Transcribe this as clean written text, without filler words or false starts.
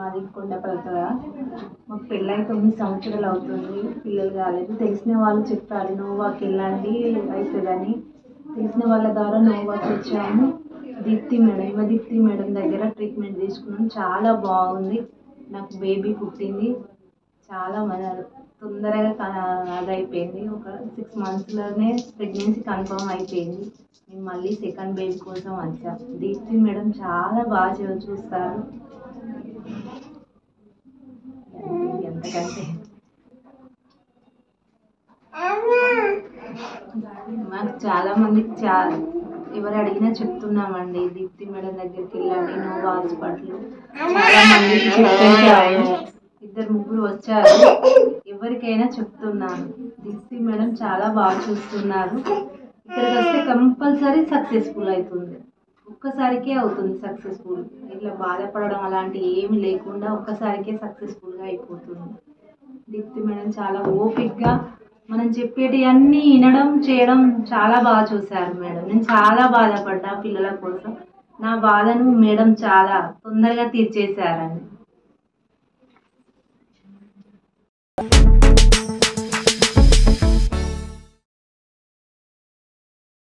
మాది కొండపల్లి. మాకు పెళ్ళై 9 సంవత్సరాలు అవుతుంది, పిల్లలు కాలేదు. తెలిసిన వాళ్ళు చెప్పారు నోవాకి వెళ్ళండి అవుతుందని. తెలిసిన వాళ్ళ ద్వారా నోవాకి వచ్చాము. దీప్తి మేడం దగ్గర ట్రీట్మెంట్ తీసుకున్నాం. చాలా బాగుంది. నాకు బేబీ పుట్టింది. చాలా తొందరగా అదైపోయింది. ఒక 6 monthsలోనే ప్రెగ్నెన్సీ కన్ఫర్మ్ అయిపోయింది. నేను మళ్ళీ సెకండ్ బేబీ కోసం వచ్చా. దీప్తి మేడం చాలా బాగా చూస్తారు. ఎంతకంటే మాకు చాలా మందికి ఎవరు అడిగినా చెప్తున్నామండి, దీప్తి మేడం దగ్గరికి వెళ్ళండి, నోవా హాస్పిటల్. చాలా మందికి చెప్తుంటారు. 2-3 వచ్చారు. ఎవరికైనా చెప్తున్నాను, దీప్తి మేడం చాలా బాగా చూస్తున్నారు. ఇక్కడికి వస్తే కంపల్సరీ సక్సెస్ఫుల్ అవుతుంది. ఒక్కసారికే అవుతుంది సక్సెస్ఫుల్. ఇట్లా బాధపడడం అలాంటివి ఏమి లేకుండా ఒక్కసారికే సక్సెస్ఫుల్గా అయిపోతుంది. దీప్తి మేడం చాలా ఓపిక్గా మనం చెప్పేటివన్నీ వినడం చేయడం చాలా బాగా చూశారు మేడం. నేను చాలా బాధపడ్డా పిల్లల కోసం. నా బాధను మేడం చాలా తొందరగా తీర్చేశారండి.